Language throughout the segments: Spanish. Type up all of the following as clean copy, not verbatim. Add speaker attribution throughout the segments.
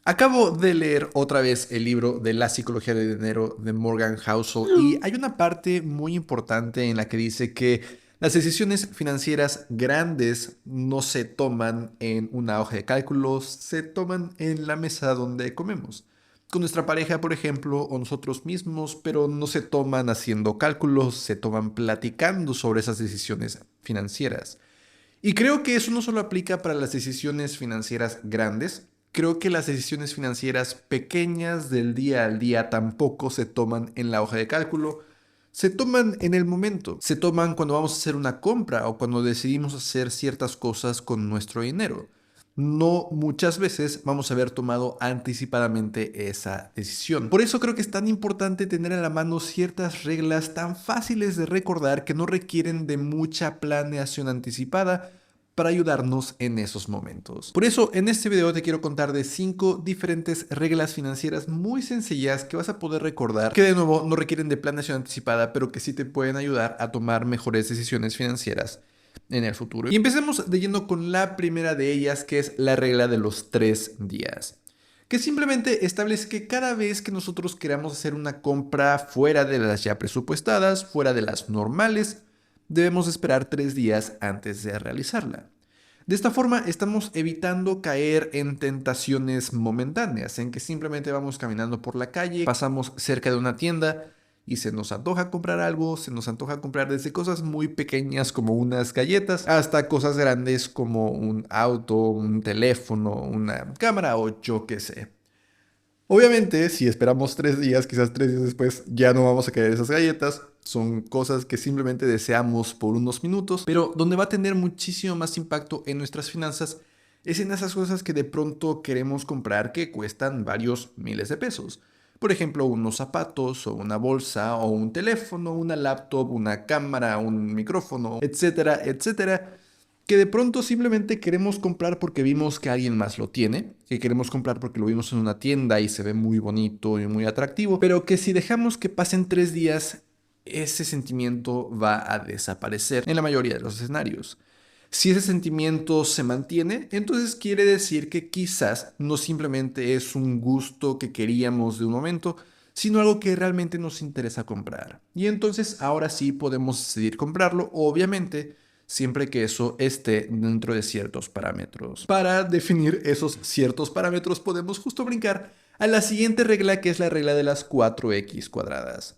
Speaker 1: Acabo de leer otra vez el libro de la psicología del dinero de Morgan Housel y hay una parte muy importante en la que dice que las decisiones financieras grandes no se toman en una hoja de cálculos, se toman en la mesa donde comemos. Con nuestra pareja, por ejemplo, o nosotros mismos, pero no se toman haciendo cálculos, se toman platicando sobre esas decisiones financieras. Y creo que eso no solo aplica para las decisiones financieras grandes, creo que las decisiones financieras pequeñas del día al día tampoco se toman en la hoja de cálculo, se toman en el momento, se toman cuando vamos a hacer una compra o cuando decidimos hacer ciertas cosas con nuestro dinero. No muchas veces vamos a haber tomado anticipadamente esa decisión. Por eso creo que es tan importante tener a la mano ciertas reglas tan fáciles de recordar que no requieren de mucha planeación anticipada para ayudarnos en esos momentos. Por eso en este video te quiero contar de 5 diferentes reglas financieras muy sencillas que vas a poder recordar, que de nuevo no requieren de planeación anticipada, pero que sí te pueden ayudar a tomar mejores decisiones financieras en el futuro. Y empecemos de lleno con la primera de ellas, que es la regla de los 3 días, que simplemente establece que cada vez que nosotros queramos hacer una compra fuera de las ya presupuestadas, fuera de las normales, debemos esperar 3 días antes de realizarla. De esta forma estamos evitando caer en tentaciones momentáneas, en que simplemente vamos caminando por la calle, pasamos cerca de una tienda y se nos antoja comprar algo, se nos antoja comprar desde cosas muy pequeñas como unas galletas hasta cosas grandes como un auto, un teléfono, una cámara o yo qué sé. Obviamente, si esperamos 3 días, quizás 3 días después, ya no vamos a querer esas galletas. Son cosas que simplemente deseamos por unos minutos, pero donde va a tener muchísimo más impacto en nuestras finanzas es en esas cosas que de pronto queremos comprar que cuestan varios miles de pesos. Por ejemplo, unos zapatos o una bolsa o un teléfono, una laptop, una cámara, un micrófono, etcétera, etcétera, que de pronto simplemente queremos comprar porque vimos que alguien más lo tiene, que queremos comprar porque lo vimos en una tienda y se ve muy bonito y muy atractivo, pero que si dejamos que pasen 3 días, ese sentimiento va a desaparecer en la mayoría de los escenarios. Si ese sentimiento se mantiene, entonces quiere decir que quizás no simplemente es un gusto que queríamos de un momento, sino algo que realmente nos interesa comprar. Y entonces ahora sí podemos decidir comprarlo, obviamente siempre que eso esté dentro de ciertos parámetros. Para definir esos ciertos parámetros podemos justo brincar a la siguiente regla, que es la regla de las 4x cuadradas.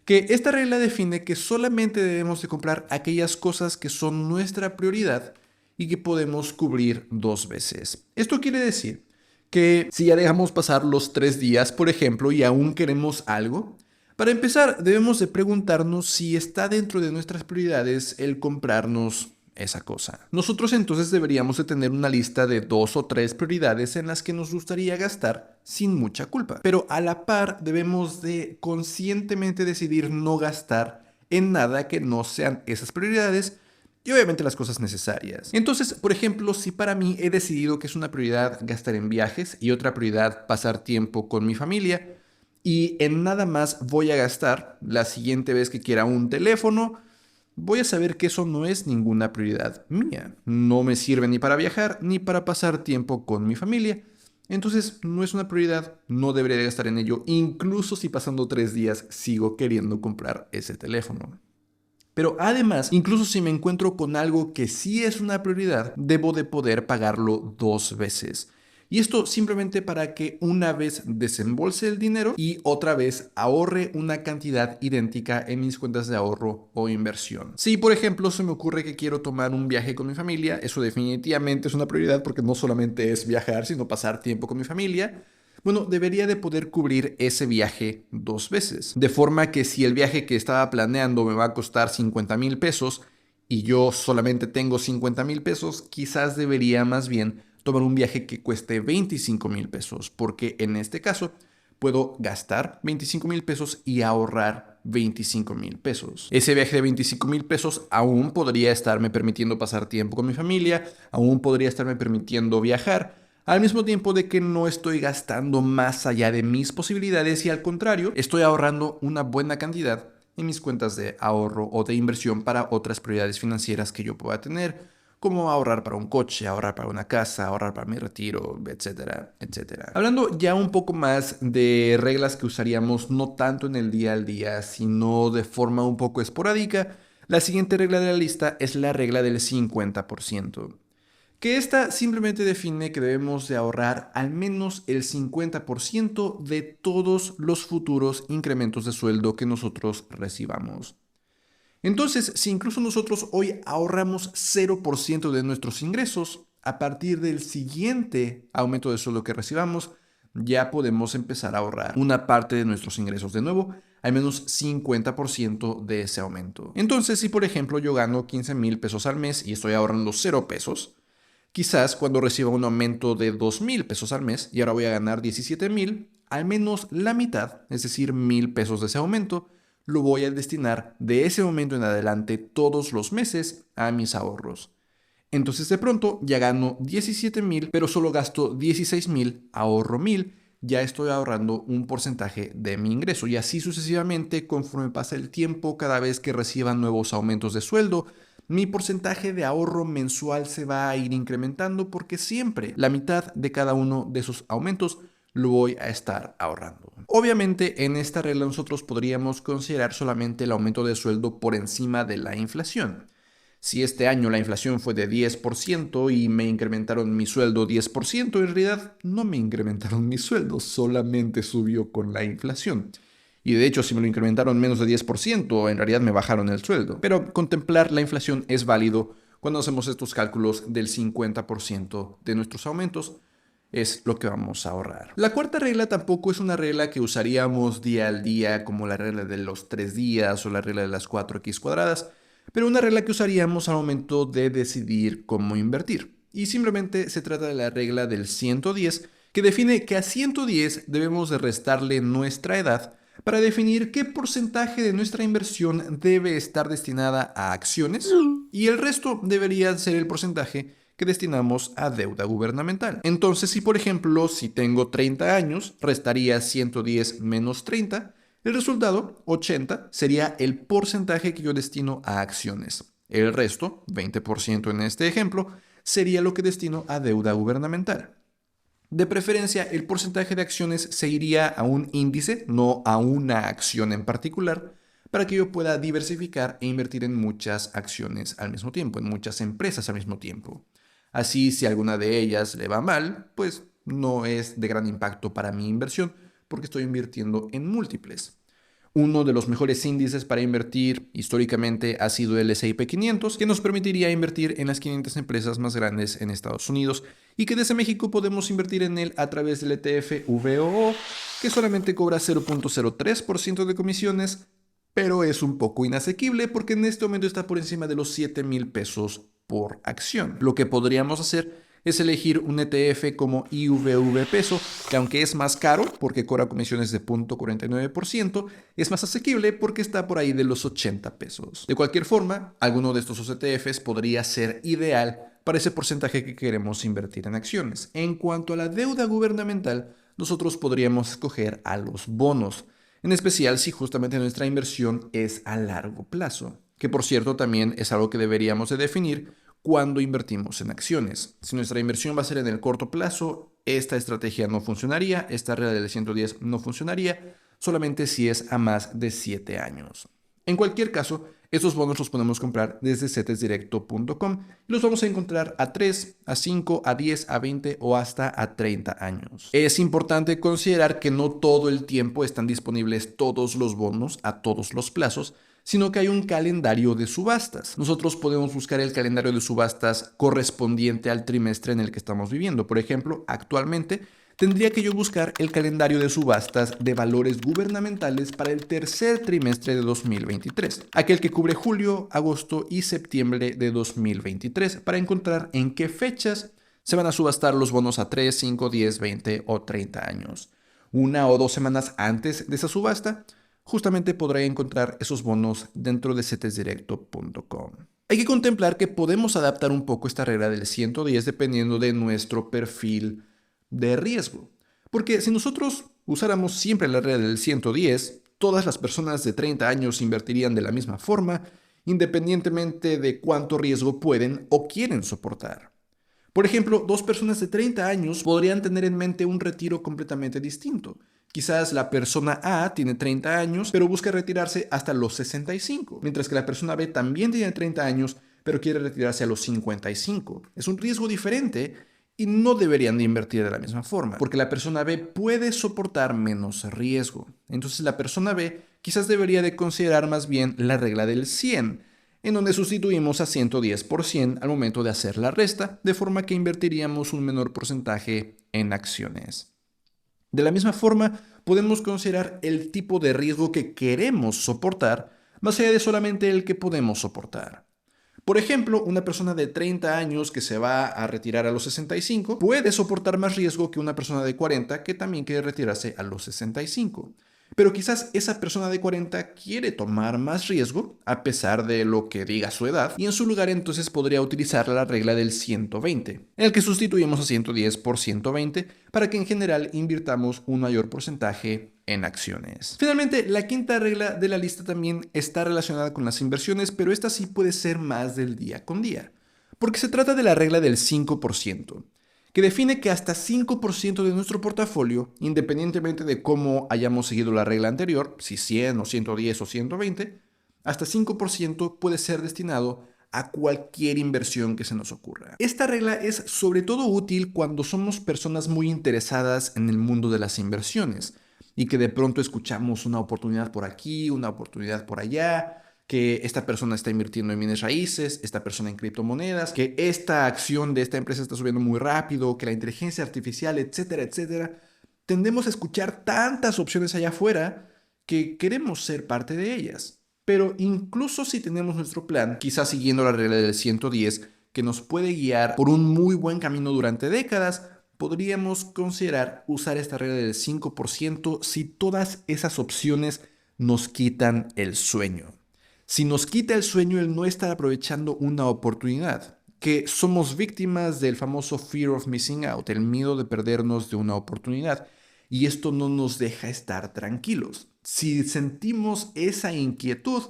Speaker 1: Que esta regla define que solamente debemos de comprar aquellas cosas que son nuestra prioridad y que podemos cubrir 2 veces. Esto quiere decir que si ya dejamos pasar los 3 días, por ejemplo, y aún queremos algo, para empezar, debemos de preguntarnos si está dentro de nuestras prioridades el comprarnos esa cosa. Nosotros entonces deberíamos de tener una lista de 2 o 3 prioridades en las que nos gustaría gastar sin mucha culpa. Pero a la par debemos de conscientemente decidir no gastar en nada que no sean esas prioridades y obviamente las cosas necesarias. Entonces, por ejemplo, si para mí he decidido que es una prioridad gastar en viajes y otra prioridad pasar tiempo con mi familia, y en nada más voy a gastar la siguiente vez que quiera un teléfono, voy a saber que eso no es ninguna prioridad mía. No me sirve ni para viajar ni para pasar tiempo con mi familia. Entonces no es una prioridad, no debería de gastar en ello, incluso si pasando 3 días sigo queriendo comprar ese teléfono. Pero además, incluso si me encuentro con algo que sí es una prioridad, debo de poder pagarlo 2 veces. Y esto simplemente para que una vez desembolse el dinero y otra vez ahorre una cantidad idéntica en mis cuentas de ahorro o inversión. Si por ejemplo se me ocurre que quiero tomar un viaje con mi familia, eso definitivamente es una prioridad porque no solamente es viajar, sino pasar tiempo con mi familia. Bueno, debería de poder cubrir ese viaje 2 veces. De forma que si el viaje que estaba planeando me va a costar 50,000 pesos y yo solamente tengo 50,000 pesos, quizás debería más bien tomar un viaje que cueste 25,000 pesos, porque en este caso puedo gastar 25,000 pesos y ahorrar 25,000 pesos. Ese viaje de 25,000 pesos aún podría estarme permitiendo pasar tiempo con mi familia, aún podría estarme permitiendo viajar, al mismo tiempo de que no estoy gastando más allá de mis posibilidades y al contrario, estoy ahorrando una buena cantidad en mis cuentas de ahorro o de inversión para otras prioridades financieras que yo pueda tener, como ahorrar para un coche, ahorrar para una casa, ahorrar para mi retiro, etcétera, etcétera. Hablando ya un poco más de reglas que usaríamos no tanto en el día al día, sino de forma un poco esporádica, la siguiente regla de la lista es la regla del 50%, que esta simplemente define que debemos de ahorrar al menos el 50% de todos los futuros incrementos de sueldo que nosotros recibamos. Entonces, si incluso nosotros hoy ahorramos 0% de nuestros ingresos, a partir del siguiente aumento de sueldo que recibamos, ya podemos empezar a ahorrar una parte de nuestros ingresos de nuevo, al menos 50% de ese aumento. Entonces, si por ejemplo yo gano 15,000 pesos al mes y estoy ahorrando 0 pesos, quizás cuando reciba un aumento de 2,000 pesos al mes y ahora voy a ganar 17,000, al menos la mitad, es decir, 1,000 pesos de ese aumento, lo voy a destinar de ese momento en adelante todos los meses a mis ahorros. Entonces de pronto ya gano 17,000, pero solo gasto 16,000, ahorro 1,000, ya estoy ahorrando un porcentaje de mi ingreso y así sucesivamente conforme pasa el tiempo, cada vez que reciba nuevos aumentos de sueldo, mi porcentaje de ahorro mensual se va a ir incrementando porque siempre la mitad de cada uno de esos aumentos lo voy a estar ahorrando. Obviamente en esta regla nosotros podríamos considerar solamente el aumento de sueldo por encima de la inflación. Si este año la inflación fue de 10% y me incrementaron mi sueldo 10%, en realidad no me incrementaron mi sueldo, solamente subió con la inflación. Y de hecho, si me lo incrementaron menos de 10%, en realidad me bajaron el sueldo. Pero contemplar la inflación es válido cuando hacemos estos cálculos del 50% de nuestros aumentos. Es lo que vamos a ahorrar. La cuarta regla tampoco es una regla que usaríamos día al día como la regla de los 3 días o la regla de las 4x cuadradas, pero una regla que usaríamos al momento de decidir cómo invertir. Y simplemente se trata de la regla del 110, que define que a 110 debemos de restarle nuestra edad para definir qué porcentaje de nuestra inversión debe estar destinada a acciones y el resto debería ser el porcentaje que destinamos a deuda gubernamental. Entonces, si por ejemplo, si tengo 30 años, restaría 110 menos 30, el resultado, 80, sería el porcentaje que yo destino a acciones. El resto, 20% en este ejemplo, sería lo que destino a deuda gubernamental. De preferencia, el porcentaje de acciones se iría a un índice, no a una acción en particular, para que yo pueda diversificar e invertir en muchas acciones al mismo tiempo, en muchas empresas al mismo tiempo. Así, si alguna de ellas le va mal, pues no es de gran impacto para mi inversión, porque estoy invirtiendo en múltiples. Uno de los mejores índices para invertir históricamente ha sido el S&P 500, que nos permitiría invertir en las 500 empresas más grandes en Estados Unidos y que desde México podemos invertir en él a través del ETF VOO, que solamente cobra 0.03% de comisiones, pero es un poco inasequible porque en este momento está por encima de los 7,000 pesos por acción. Lo que podríamos hacer es elegir un ETF como IVV Peso, que aunque es más caro porque cobra comisiones de 0.49%, es más asequible porque está por ahí de los 80 pesos. De cualquier forma, alguno de estos ETFs podría ser ideal para ese porcentaje que queremos invertir en acciones. En cuanto a la deuda gubernamental, nosotros podríamos escoger a los bonos, en especial si justamente nuestra inversión es a largo plazo, que por cierto también es algo que deberíamos de definir cuando invertimos en acciones. Si nuestra inversión va a ser en el corto plazo, esta estrategia no funcionaría, esta regla del 110 no funcionaría, solamente si es a más de 7 años. En cualquier caso, estos bonos los podemos comprar desde cetesdirecto.com y los vamos a encontrar a 3, a 5, a 10, a 20 o hasta a 30 años. Es importante considerar que no todo el tiempo están disponibles todos los bonos a todos los plazos, sino que hay un calendario de subastas. Nosotros podemos buscar el calendario de subastas correspondiente al trimestre en el que estamos viviendo. Por ejemplo, actualmente tendría que yo buscar el calendario de subastas de valores gubernamentales para el tercer trimestre de 2023, aquel que cubre julio, agosto y septiembre de 2023, para encontrar en qué fechas se van a subastar los bonos a 3, 5, 10, 20 o 30 años. 1 o 2 semanas antes de esa subasta, justamente podré encontrar esos bonos dentro de cetesdirecto.com. Hay que contemplar que podemos adaptar un poco esta regla del 110 dependiendo de nuestro perfil de riesgo. Porque si nosotros usáramos siempre la regla del 110, todas las personas de 30 años invertirían de la misma forma independientemente de cuánto riesgo pueden o quieren soportar. Por ejemplo, dos personas de 30 años podrían tener en mente un retiro completamente distinto. Quizás la persona A tiene 30 años, pero busca retirarse hasta los 65, mientras que la persona B también tiene 30 años, pero quiere retirarse a los 55. Es un riesgo diferente y no deberían de invertir de la misma forma, porque la persona B puede soportar menos riesgo. Entonces la persona B quizás debería de considerar más bien la regla del 100, en donde sustituimos a 110 por 100 al momento de hacer la resta, de forma que invertiríamos un menor porcentaje en acciones. De la misma forma, podemos considerar el tipo de riesgo que queremos soportar, más allá de solamente el que podemos soportar. Por ejemplo, una persona de 30 años que se va a retirar a los 65 puede soportar más riesgo que una persona de 40 que también quiere retirarse a los 65. Pero quizás esa persona de 40 quiere tomar más riesgo a pesar de lo que diga su edad y en su lugar entonces podría utilizar la regla del 120, en el que sustituimos a 110 por 120 para que en general invirtamos un mayor porcentaje en acciones. Finalmente, la quinta regla de la lista también está relacionada con las inversiones, pero esta sí puede ser más del día con día, porque se trata de la regla del 5%, que define que hasta 5% de nuestro portafolio, independientemente de cómo hayamos seguido la regla anterior, si 100 o 110 o 120, hasta 5% puede ser destinado a cualquier inversión que se nos ocurra. Esta regla es sobre todo útil cuando somos personas muy interesadas en el mundo de las inversiones y que de pronto escuchamos una oportunidad por aquí, una oportunidad por allá, que esta persona está invirtiendo en bienes raíces, esta persona en criptomonedas, que esta acción de esta empresa está subiendo muy rápido, que la inteligencia artificial, etcétera, etcétera. Tendemos a escuchar tantas opciones allá afuera que queremos ser parte de ellas. Pero incluso si tenemos nuestro plan, quizás siguiendo la regla del 110, que nos puede guiar por un muy buen camino durante décadas, podríamos considerar usar esta regla del 5% si todas esas opciones nos quitan el sueño. Si nos quita el sueño el no estar aprovechando una oportunidad, que somos víctimas del famoso fear of missing out, el miedo de perdernos de una oportunidad, y esto no nos deja estar tranquilos. Si sentimos esa inquietud,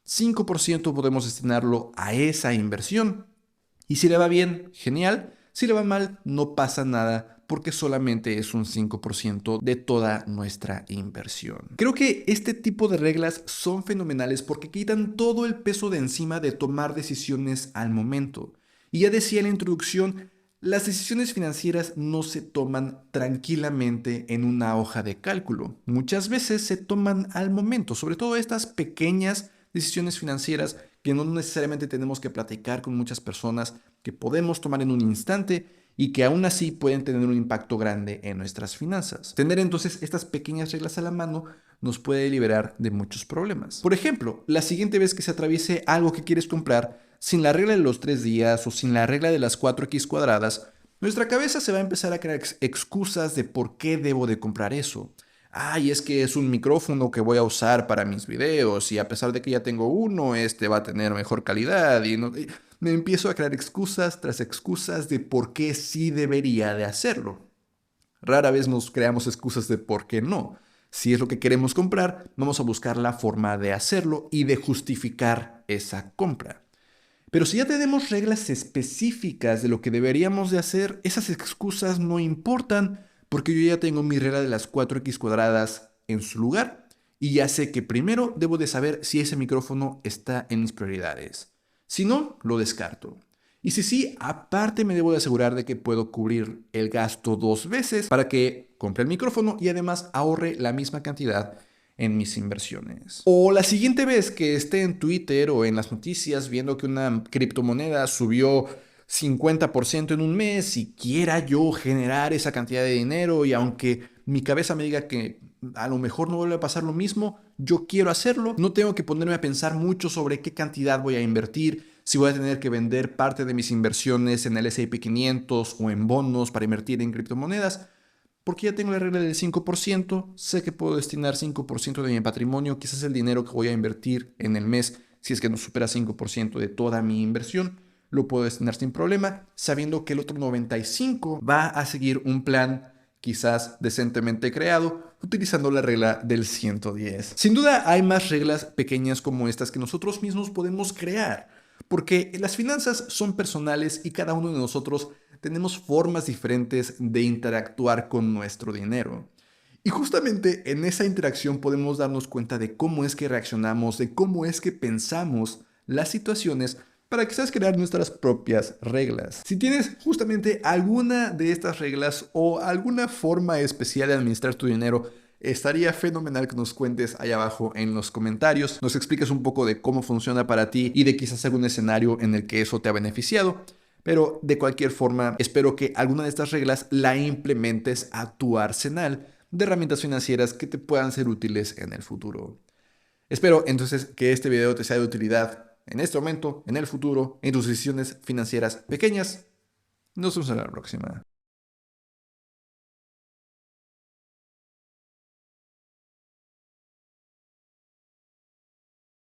Speaker 1: 5% podemos destinarlo a esa inversión. Y si le va bien, genial. Si le va mal, no pasa nada porque solamente es un 5% de toda nuestra inversión. Creo que este tipo de reglas son fenomenales porque quitan todo el peso de encima de tomar decisiones al momento. Y ya decía en la introducción, las decisiones financieras no se toman tranquilamente en una hoja de cálculo. Muchas veces se toman al momento, sobre todo estas pequeñas decisiones financieras que no necesariamente tenemos que platicar con muchas personas, que podemos tomar en un instante y que aún así pueden tener un impacto grande en nuestras finanzas. Tener entonces estas pequeñas reglas a la mano nos puede liberar de muchos problemas. Por ejemplo, la siguiente vez que se atraviese algo que quieres comprar, sin la regla de los 3 días o sin la regla de las 4x cuadradas, nuestra cabeza se va a empezar a crear excusas de por qué debo de comprar eso. Ay, es que es un micrófono que voy a usar para mis videos y a pesar de que ya tengo uno, este va a tener mejor calidad y me empiezo a crear excusas tras excusas de por qué sí debería de hacerlo. Rara vez nos creamos excusas de por qué no. Si es lo que queremos comprar, vamos a buscar la forma de hacerlo y de justificar esa compra. Pero si ya tenemos reglas específicas de lo que deberíamos de hacer, esas excusas no importan porque yo ya tengo mi regla de las 4x cuadradas en su lugar y ya sé que primero debo de saber si ese micrófono está en mis prioridades. Si no, lo descarto. Y si sí, aparte me debo de asegurar de que puedo cubrir el gasto 2 veces para que compre el micrófono y además ahorre la misma cantidad en mis inversiones. O la siguiente vez que esté en Twitter o en las noticias viendo que una criptomoneda subió 50% en un mes y quiera yo generar esa cantidad de dinero y aunque mi cabeza me diga que a lo mejor no vuelve a pasar lo mismo, yo quiero hacerlo, no tengo que ponerme a pensar mucho sobre qué cantidad voy a invertir, si voy a tener que vender parte de mis inversiones en el S&P 500 o en bonos para invertir en criptomonedas. Porque ya tengo la regla del 5%, sé que puedo destinar 5% de mi patrimonio, quizás el dinero que voy a invertir en el mes, si es que no supera 5% de toda mi inversión, lo puedo destinar sin problema, sabiendo que el otro 95% va a seguir un plan quizás decentemente creado, utilizando la regla del 110. Sin duda hay más reglas pequeñas como estas que nosotros mismos podemos crear, porque las finanzas son personales y cada uno de nosotros tenemos formas diferentes de interactuar con nuestro dinero. Y justamente en esa interacción podemos darnos cuenta de cómo es que reaccionamos, de cómo es que pensamos las situaciones para quizás crear nuestras propias reglas. Si tienes justamente alguna de estas reglas o alguna forma especial de administrar tu dinero, estaría fenomenal que nos cuentes ahí abajo en los comentarios, nos expliques un poco de cómo funciona para ti y de quizás algún escenario en el que eso te ha beneficiado. Pero de cualquier forma, espero que alguna de estas reglas la implementes a tu arsenal de herramientas financieras que te puedan ser útiles en el futuro. Espero entonces que este video te sea de utilidad en este momento, en el futuro, en tus decisiones financieras pequeñas. Nos vemos en la próxima.